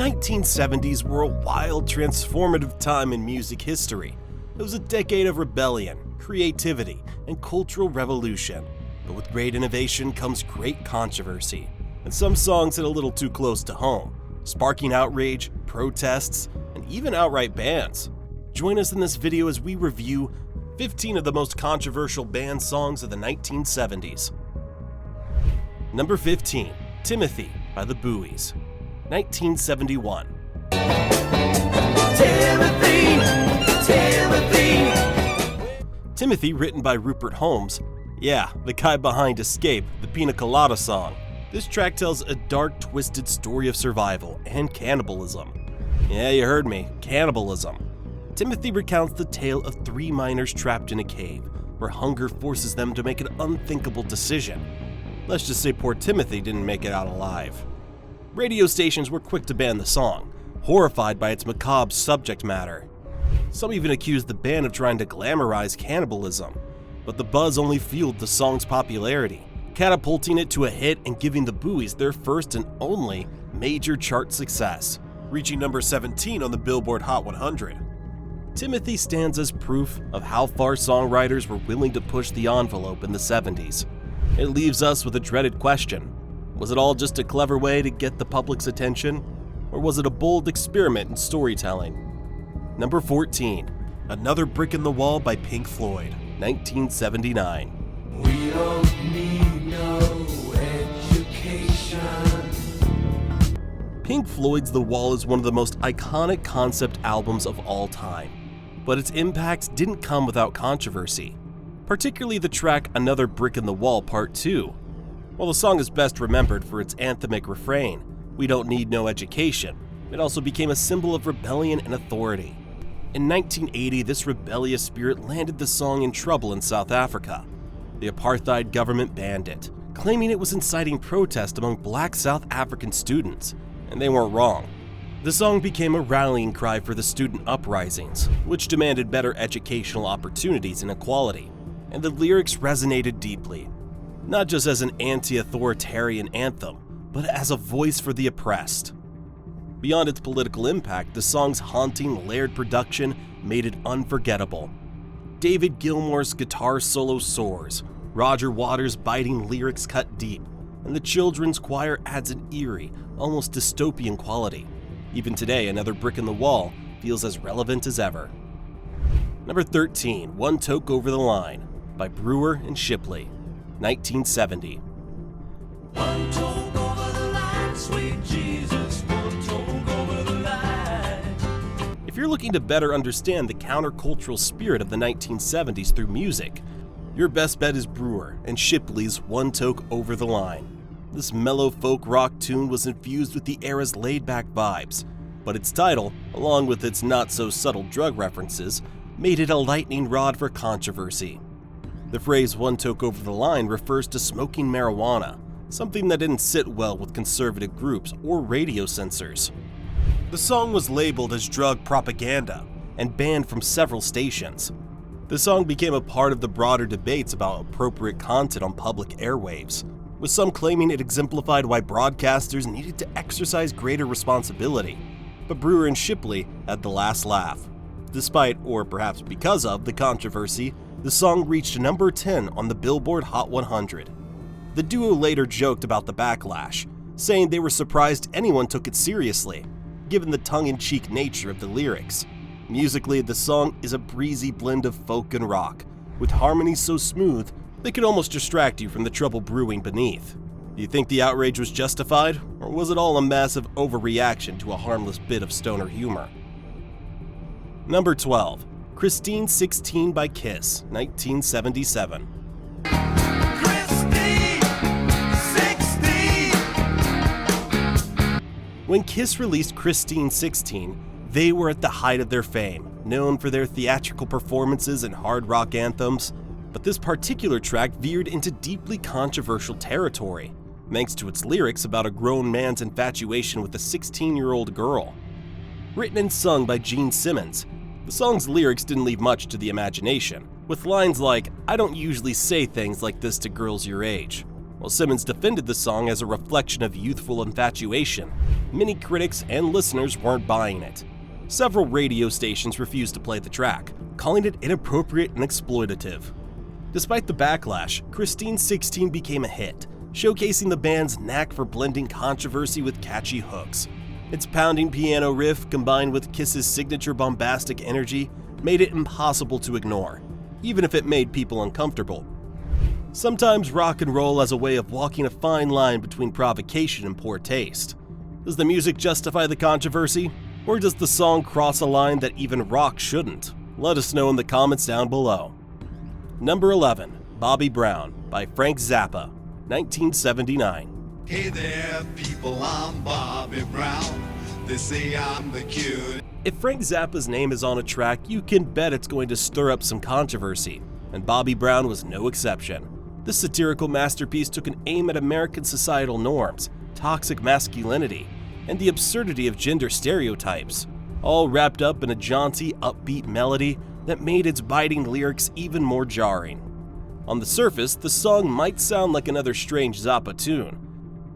1970s were a wild, transformative time in music history. It was a decade of rebellion, creativity, and cultural revolution. But with great innovation comes great controversy, and some songs hit a little too close to home, sparking outrage, protests, and even outright bans. Join us in this video as we review 15 of the most controversial banned songs of the 1970s. Number 15, Timothy by the Buoys, 1971. Timothy, written by Rupert Holmes. Yeah, the guy behind Escape, the Pina Colada song. This track tells a dark, twisted story of survival and cannibalism. Yeah, you heard me, cannibalism. Timothy recounts the tale of three miners trapped in a cave, where hunger forces them to make an unthinkable decision. Let's just say poor Timothy didn't make it out alive. Radio stations were quick to ban the song, horrified by its macabre subject matter. Some even accused the band of trying to glamorize cannibalism, but the buzz only fueled the song's popularity, catapulting it to a hit and giving the Buoys their first and only major chart success, reaching number 17 on the Billboard Hot 100. Timothy stands as proof of how far songwriters were willing to push the envelope in the 70s. It leaves us with a dreaded question. Was it all just a clever way to get the public's attention? Or was it a bold experiment in storytelling? Number 14, Another Brick in the Wall by Pink Floyd, 1979. We don't need no education. Pink Floyd's The Wall is one of the most iconic concept albums of all time, but its impact didn't come without controversy, particularly the track Another Brick in the Wall Part 2. While the song is best remembered for its anthemic refrain, "We don't need no education," it also became a symbol of rebellion and authority. In 1980, this rebellious spirit landed the song in trouble in South Africa. The apartheid government banned it, claiming it was inciting protest among black South African students, and they weren't wrong. The song became a rallying cry for the student uprisings, which demanded better educational opportunities and equality, and the lyrics resonated deeply, not just as an anti-authoritarian anthem, but as a voice for the oppressed. Beyond its political impact, the song's haunting, layered production made it unforgettable. David Gilmour's guitar solo soars, Roger Waters' biting lyrics cut deep, and the children's choir adds an eerie, almost dystopian quality. Even today, Another Brick in the Wall feels as relevant as ever. Number 13, One Toke Over the Line by Brewer and Shipley, 1970. One toke over the line, sweet Jesus, one toke over the line. If you're looking to better understand the countercultural spirit of the 1970s through music, your best bet is Brewer and Shipley's One Toke Over the Line. This mellow folk rock tune was infused with the era's laid-back vibes, but its title, along with its not-so-subtle drug references, made it a lightning rod for controversy. The phrase "one toke over the line" refers to smoking marijuana, something that didn't sit well with conservative groups or radio censors. The song was labeled as drug propaganda and banned from several stations. The song became a part of the broader debates about appropriate content on public airwaves, with some claiming it exemplified why broadcasters needed to exercise greater responsibility. But Brewer and Shipley had the last laugh. Despite, or perhaps because of, the controversy, the song reached number 10 on the Billboard Hot 100. The duo later joked about the backlash, saying they were surprised anyone took it seriously, given the tongue-in-cheek nature of the lyrics. Musically, the song is a breezy blend of folk and rock, with harmonies so smooth they could almost distract you from the trouble brewing beneath. Do you think the outrage was justified, or was it all a massive overreaction to a harmless bit of stoner humor? Number 12, Christine 16 by Kiss, 1977. When Kiss released Christine 16, they were at the height of their fame, known for their theatrical performances and hard rock anthems, but this particular track veered into deeply controversial territory, thanks to its lyrics about a grown man's infatuation with a 16-year-old girl. Written and sung by Gene Simmons, the song's lyrics didn't leave much to the imagination, with lines like, "I don't usually say things like this to girls your age," While Simmons defended the song as a reflection of youthful infatuation, many critics and listeners weren't buying it. Several radio stations refused to play the track, calling it inappropriate and exploitative. Despite the backlash, Christine 16 became a hit, showcasing the band's knack for blending controversy with catchy hooks. Its pounding piano riff, combined with Kiss's signature bombastic energy, made it impossible to ignore, even if it made people uncomfortable. Sometimes rock and roll has a way of walking a fine line between provocation and poor taste. Does the music justify the controversy? Or does the song cross a line that even rock shouldn't? Let us know in the comments down below. Number 11, Bobby Brown by Frank Zappa, 1979. Hey there, people, I'm Bobby Brown. They say I'm the cure. If Frank Zappa's name is on a track, you can bet it's going to stir up some controversy, and Bobby Brown was no exception. This satirical masterpiece took an aim at American societal norms, toxic masculinity, and the absurdity of gender stereotypes, all wrapped up in a jaunty, upbeat melody that made its biting lyrics even more jarring. On the surface, the song might sound like another strange Zappa tune,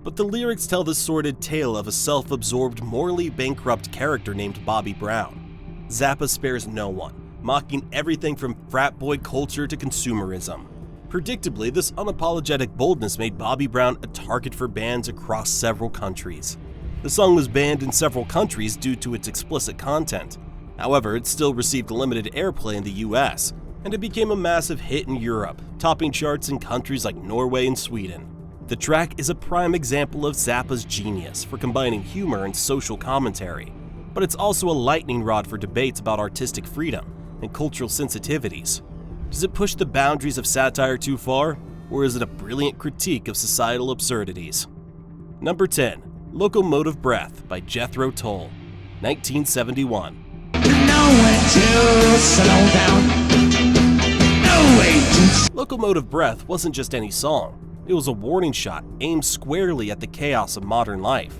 but the lyrics tell the sordid tale of a self-absorbed, morally bankrupt character named Bobby Brown. Zappa spares no one, mocking everything from frat boy culture to consumerism. Predictably, this unapologetic boldness made Bobby Brown a target for bans across several countries. The song was banned in several countries due to its explicit content. However, it still received limited airplay in the US, and it became a massive hit in Europe, topping charts in countries like Norway and Sweden. The track is a prime example of Zappa's genius for combining humor and social commentary, but it's also a lightning rod for debates about artistic freedom and cultural sensitivities. Does it push the boundaries of satire too far, or is it a brilliant critique of societal absurdities? Number 10, Locomotive Breath by Jethro Tull, 1971. Locomotive Breath wasn't just any song, it was a warning shot aimed squarely at the chaos of modern life.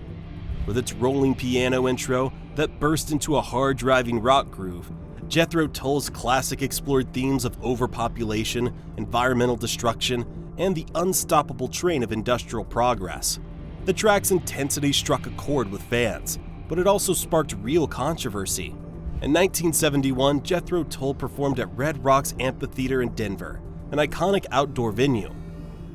With its rolling piano intro that burst into a hard-driving rock groove, Jethro Tull's classic explored themes of overpopulation, environmental destruction, and the unstoppable train of industrial progress. The track's intensity struck a chord with fans, but it also sparked real controversy. In 1971, Jethro Tull performed at Red Rocks Amphitheater in Denver, an iconic outdoor venue.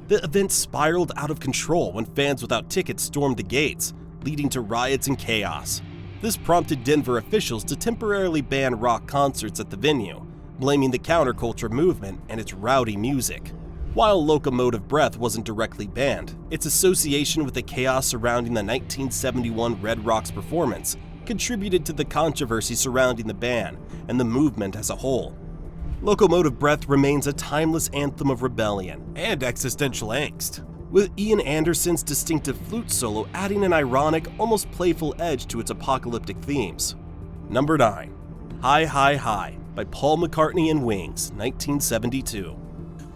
The event spiraled out of control when fans without tickets stormed the gates, leading to riots and chaos. This prompted Denver officials to temporarily ban rock concerts at the venue, blaming the counterculture movement and its rowdy music. While Locomotive Breath wasn't directly banned, its association with the chaos surrounding the 1971 Red Rocks performance contributed to the controversy surrounding the ban and the movement as a whole. Locomotive Breath remains a timeless anthem of rebellion and existential angst, with Ian Anderson's distinctive flute solo adding an ironic, almost playful edge to its apocalyptic themes. Number 9, Hi Hi Hi by Paul McCartney and Wings, 1972.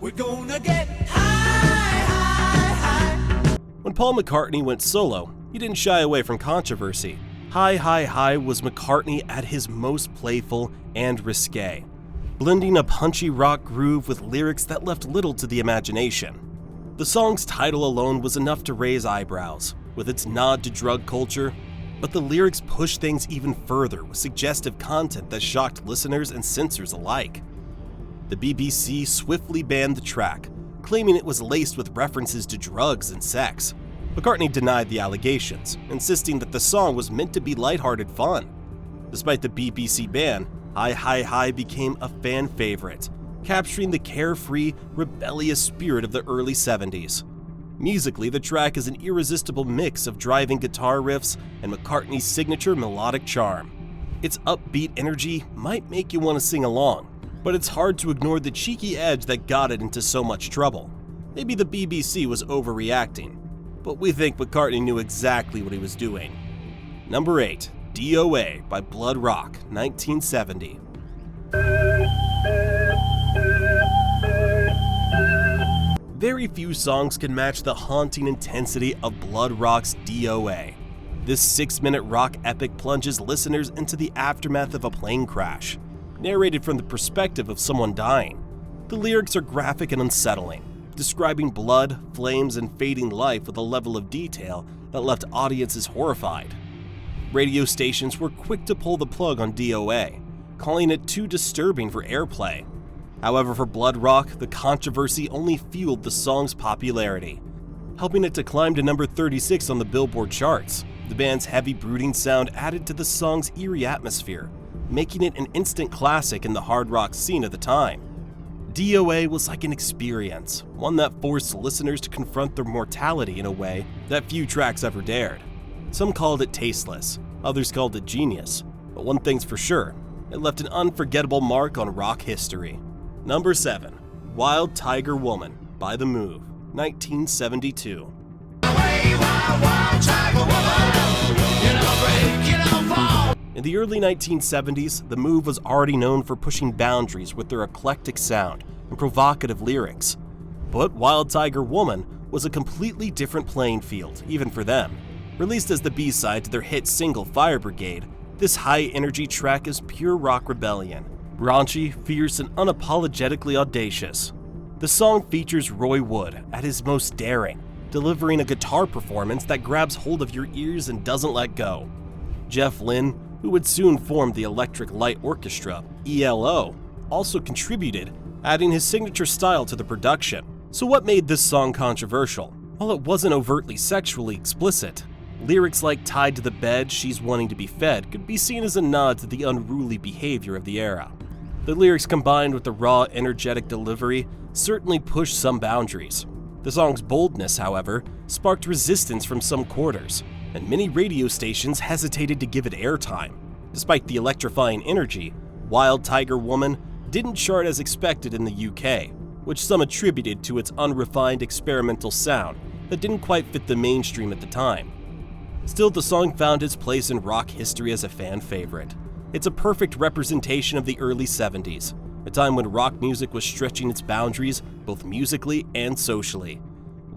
We're gonna get high, high, high. When Paul McCartney went solo, he didn't shy away from controversy. Hi Hi Hi was McCartney at his most playful and risque, blending a punchy rock groove with lyrics that left little to the imagination. The song's title alone was enough to raise eyebrows, with its nod to drug culture, but the lyrics pushed things even further with suggestive content that shocked listeners and censors alike. The BBC swiftly banned the track, claiming it was laced with references to drugs and sex. McCartney denied the allegations, insisting that the song was meant to be lighthearted fun. Despite the BBC ban, Hi Hi Hi became a fan favorite, capturing the carefree, rebellious spirit of the early 70s. Musically, the track is an irresistible mix of driving guitar riffs and McCartney's signature melodic charm. Its upbeat energy might make you want to sing along, but it's hard to ignore the cheeky edge that got it into so much trouble. Maybe the BBC was overreacting, but we think McCartney knew exactly what he was doing. Number 8, DOA by Blood Rock, 1970. Very few songs can match the haunting intensity of Blood Rock's DOA. This 6-minute rock epic plunges listeners into the aftermath of a plane crash, narrated from the perspective of someone dying. The lyrics are graphic and unsettling, describing blood, flames, and fading life with a level of detail that left audiences horrified. Radio stations were quick to pull the plug on DOA, calling it too disturbing for airplay. However, for Blood Rock, the controversy only fueled the song's popularity, helping it to climb to number 36 on the Billboard charts. The band's heavy, brooding sound added to the song's eerie atmosphere, making it an instant classic in the hard rock scene of the time. DOA was like an experience, one that forced listeners to confront their mortality in a way that few tracks ever dared. Some called it tasteless, others called it genius, but one thing's for sure, it left an unforgettable mark on rock history. Number 7. Wild Tiger Woman by The Move, 1972. In the early 1970s, The Move was already known for pushing boundaries with their eclectic sound and provocative lyrics. But Wild Tiger Woman was a completely different playing field, even for them. Released as the B-side to their hit single Fire Brigade, this high-energy track is pure rock rebellion. Raunchy, fierce, and unapologetically audacious. The song features Roy Wood at his most daring, delivering a guitar performance that grabs hold of your ears and doesn't let go. Jeff Lynne, who would soon form the Electric Light Orchestra, ELO, also contributed, adding his signature style to the production. So what made this song controversial? Well, it wasn't overtly sexually explicit. Lyrics like "tied to the bed, she's wanting to be fed" could be seen as a nod to the unruly behavior of the era. The lyrics combined with the raw, energetic delivery certainly pushed some boundaries. The song's boldness, however, sparked resistance from some quarters, and many radio stations hesitated to give it airtime. Despite the electrifying energy, Wild Tiger Woman didn't chart as expected in the UK, which some attributed to its unrefined experimental sound that didn't quite fit the mainstream at the time. Still, the song found its place in rock history as a fan favorite. It's a perfect representation of the early 70s, a time when rock music was stretching its boundaries both musically and socially.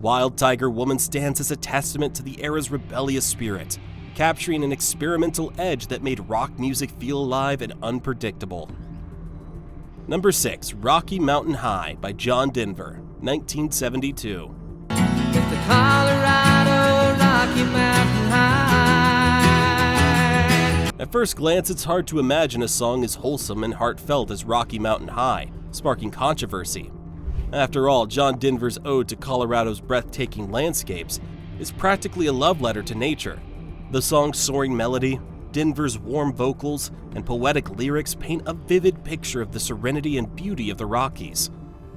Wild Tiger Woman stands as a testament to the era's rebellious spirit, capturing an experimental edge that made rock music feel alive and unpredictable. Number 6. Rocky Mountain High by John Denver, 1972. It's the Colorado Rocky Mountain High. At first glance, it's hard to imagine a song as wholesome and heartfelt as Rocky Mountain High, sparking controversy. After all, John Denver's ode to Colorado's breathtaking landscapes is practically a love letter to nature. The song's soaring melody, Denver's warm vocals, and poetic lyrics paint a vivid picture of the serenity and beauty of the Rockies.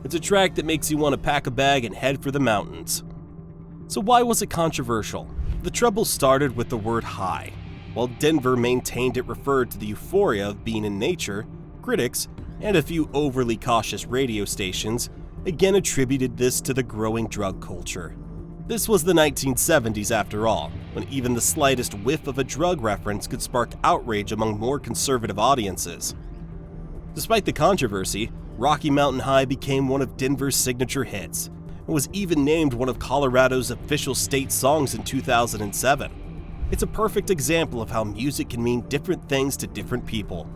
It's a track that makes you want to pack a bag and head for the mountains. So why was it controversial? The trouble started with the word high. While Denver maintained it referred to the euphoria of being in nature, critics, and a few overly cautious radio stations, again attributed this to the growing drug culture. This was the 1970s after all, when even the slightest whiff of a drug reference could spark outrage among more conservative audiences. Despite the controversy, Rocky Mountain High became one of Denver's signature hits, and was even named one of Colorado's official state songs in 2007. It's a perfect example of how music can mean different things to different people.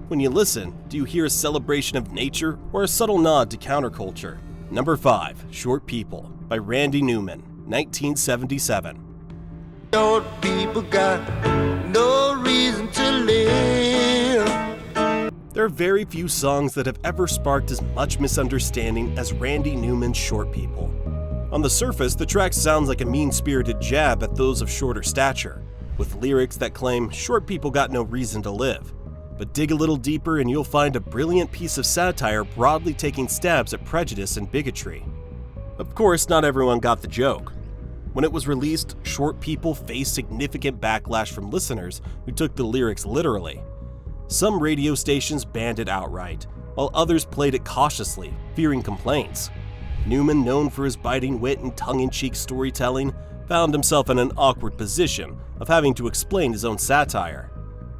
When you listen, do you hear a celebration of nature or a subtle nod to counterculture? Number 5. Short People by Randy Newman, 1977. Short people got no reason to live. There are very few songs that have ever sparked as much misunderstanding as Randy Newman's Short People. On the surface, the track sounds like a mean-spirited jab at those of shorter stature, with lyrics that claim short people got no reason to live. But dig a little deeper and you'll find a brilliant piece of satire broadly taking stabs at prejudice and bigotry. Of course, not everyone got the joke. When it was released, Short People faced significant backlash from listeners who took the lyrics literally. Some radio stations banned it outright, while others played it cautiously, fearing complaints. Newman, known for his biting wit and tongue-in-cheek storytelling, found himself in an awkward position of having to explain his own satire.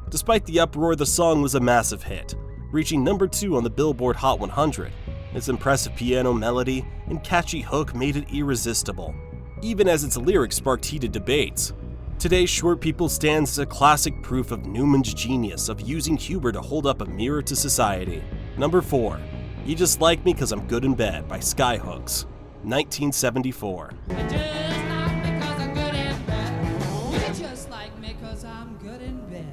Despite the uproar, the song was a massive hit, reaching number 2 on the Billboard Hot 100. Its impressive piano melody and catchy hook made it irresistible, even as its lyrics sparked heated debates. Today, Short People stands as a classic proof of Newman's genius of using humor to hold up a mirror to society. Number 4. You Just Like Me 'Cause I'm Good in Bed by Skyhooks, 1974. Just like me 'cause I'm good in bed. You just like me 'cause I'm good in bed.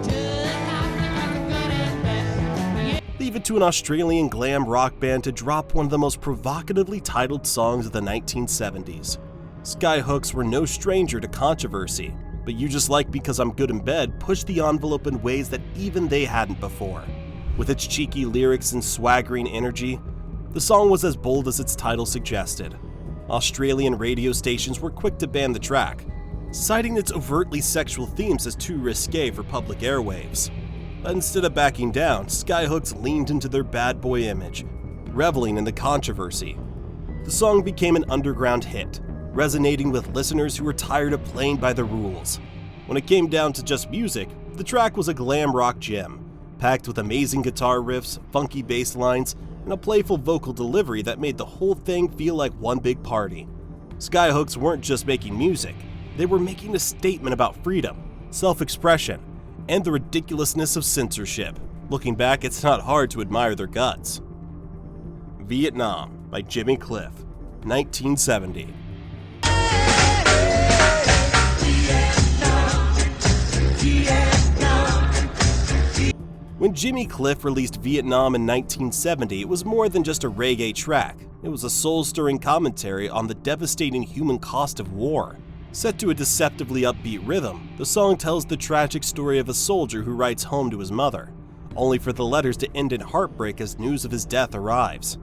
Just like me 'cause I'm good in bed. Leave it to an Australian glam rock band to drop one of the most provocatively titled songs of the 1970s. Skyhooks were no stranger to controversy, but You Just Like Because I'm Good in Bed pushed the envelope in ways that even they hadn't before. With its cheeky lyrics and swaggering energy, the song was as bold as its title suggested. Australian radio stations were quick to ban the track, citing its overtly sexual themes as too risque for public airwaves. But instead of backing down, Skyhooks leaned into their bad boy image, reveling in the controversy. The song became an underground hit, resonating with listeners who were tired of playing by the rules. When it came down to just music, the track was a glam rock gem, packed with amazing guitar riffs, funky bass lines, and a playful vocal delivery that made the whole thing feel like one big party. Skyhooks weren't just making music, they were making a statement about freedom, self-expression, and the ridiculousness of censorship. Looking back, it's not hard to admire their guts. Vietnam by Jimmy Cliff, 1970. When Jimmy Cliff released Vietnam in 1970, it was more than just a reggae track. It was a soul-stirring commentary on the devastating human cost of war. Set to a deceptively upbeat rhythm, the song tells the tragic story of a soldier who writes home to his mother, only for the letters to end in heartbreak as news of his death arrives.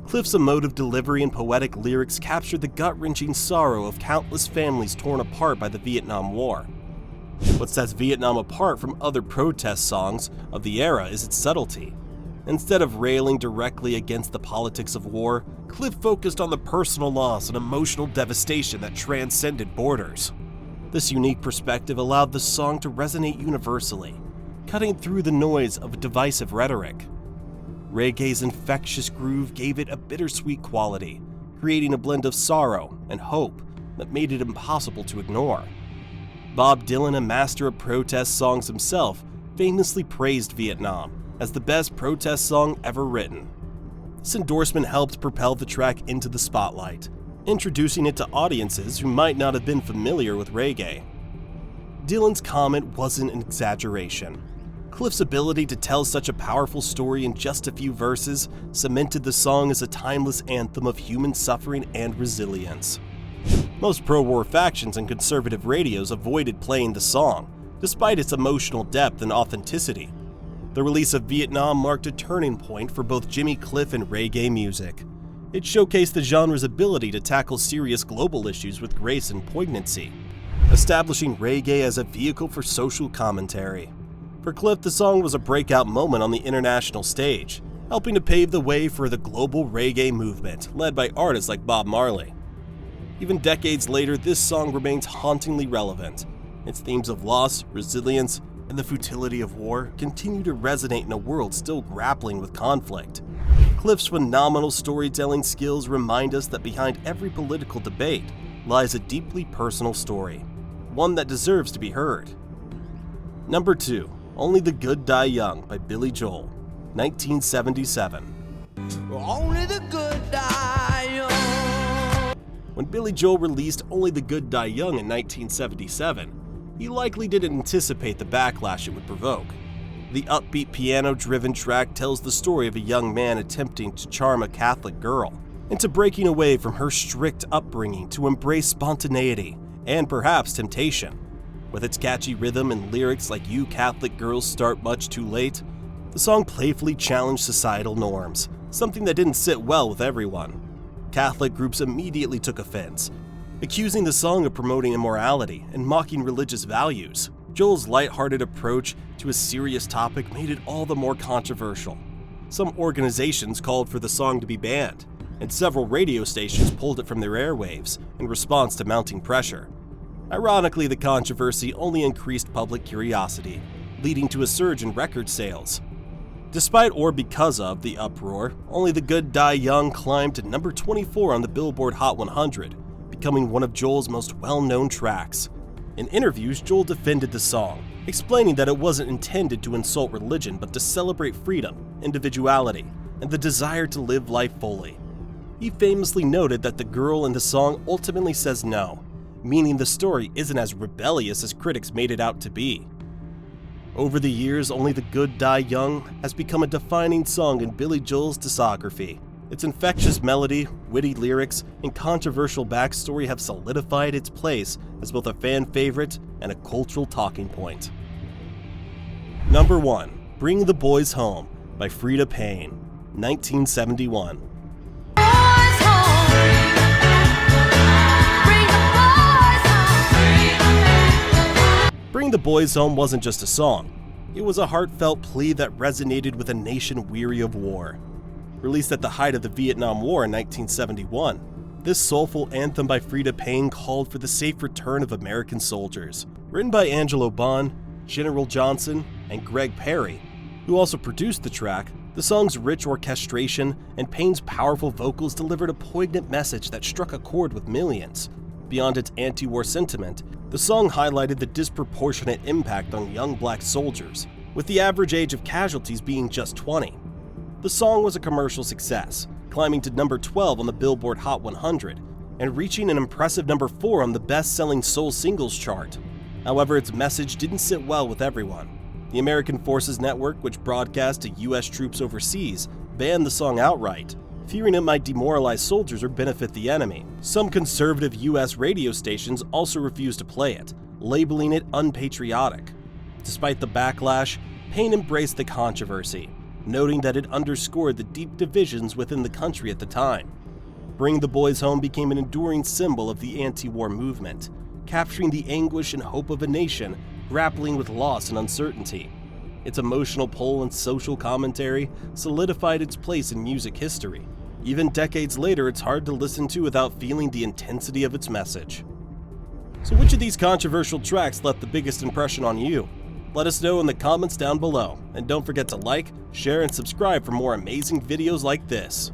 Cliff's emotive delivery and poetic lyrics capture the gut-wrenching sorrow of countless families torn apart by the Vietnam War. What sets Vietnam apart from other protest songs of the era is its subtlety. Instead of railing directly against the politics of war, Cliff focused on the personal loss and emotional devastation that transcended borders. This unique perspective allowed the song to resonate universally, cutting through the noise of divisive rhetoric. Reggae's infectious groove gave it a bittersweet quality, creating a blend of sorrow and hope that made it impossible to ignore. Bob Dylan, a master of protest songs himself, famously praised Vietnam as the best protest song ever written. This endorsement helped propel the track into the spotlight, introducing it to audiences who might not have been familiar with reggae. Dylan's comment wasn't an exaggeration. Cliff's ability to tell such a powerful story in just a few verses cemented the song as a timeless anthem of human suffering and resilience. Most pro-war factions and conservative radios avoided playing the song, despite its emotional depth and authenticity. The release of Vietnam marked a turning point for both Jimmy Cliff and reggae music. It showcased the genre's ability to tackle serious global issues with grace and poignancy, establishing reggae as a vehicle for social commentary. For Cliff, the song was a breakout moment on the international stage, helping to pave the way for the global reggae movement, led by artists like Bob Marley. Even decades later, this song remains hauntingly relevant. Its themes of loss, resilience, and the futility of war continue to resonate in a world still grappling with conflict. Cliff's phenomenal storytelling skills remind us that behind every political debate lies a deeply personal story, one that deserves to be heard. Number 2. Only the Good Die Young by Billy Joel, 1977. Only the good die young. When Billy Joel released Only the Good Die Young in 1977, he likely didn't anticipate the backlash it would provoke. The upbeat piano-driven track tells the story of a young man attempting to charm a Catholic girl into breaking away from her strict upbringing to embrace spontaneity and perhaps temptation. With its catchy rhythm and lyrics like "You Catholic girls start much too late," the song playfully challenged societal norms, something that didn't sit well with everyone. Catholic groups immediately took offense, accusing the song of promoting immorality and mocking religious values. Joel's lighthearted approach to a serious topic made it all the more controversial. Some organizations called for the song to be banned, and several radio stations pulled it from their airwaves in response to mounting pressure. Ironically, the controversy only increased public curiosity, leading to a surge in record sales. Despite or because of the uproar, Only the Good Die Young climbed to number 24 on the Billboard Hot 100, becoming one of Joel's most well-known tracks. In interviews, Joel defended the song, explaining that it wasn't intended to insult religion but to celebrate freedom, individuality, and the desire to live life fully. He famously noted that the girl in the song ultimately says no, meaning the story isn't as rebellious as critics made it out to be. Over the years, Only the Good Die Young has become a defining song in Billy Joel's discography. Its infectious melody, witty lyrics, and controversial backstory have solidified its place as both a fan favorite and a cultural talking point. Number 1. Bring the Boys Home by Freda Payne, 1971. Bring the Boys Home wasn't just a song. It was a heartfelt plea that resonated with a nation weary of war. Released at the height of the Vietnam War in 1971, this soulful anthem by Freda Payne called for the safe return of American soldiers. Written by Angelo Bond, General Johnson, and Greg Perry, who also produced the track, the song's rich orchestration and Payne's powerful vocals delivered a poignant message that struck a chord with millions. Beyond its anti-war sentiment, the song highlighted the disproportionate impact on young black soldiers, with the average age of casualties being just 20. The song was a commercial success, climbing to number 12 on the Billboard Hot 100 and reaching an impressive number 4 on the best-selling soul singles chart. However, its message didn't sit well with everyone. The American Forces Network, which broadcast to U.S. troops overseas, banned the song outright, fearing it might demoralize soldiers or benefit the enemy. Some conservative U.S. radio stations also refused to play it, labeling it unpatriotic. Despite the backlash, Payne embraced the controversy, noting that it underscored the deep divisions within the country at the time. Bring the Boys Home became an enduring symbol of the anti-war movement, capturing the anguish and hope of a nation grappling with loss and uncertainty. Its emotional pull and social commentary solidified its place in music history. Even decades later, it's hard to listen to without feeling the intensity of its message. So which of these controversial tracks left the biggest impression on you? Let us know in the comments down below, and don't forget to like, share, and subscribe for more amazing videos like this.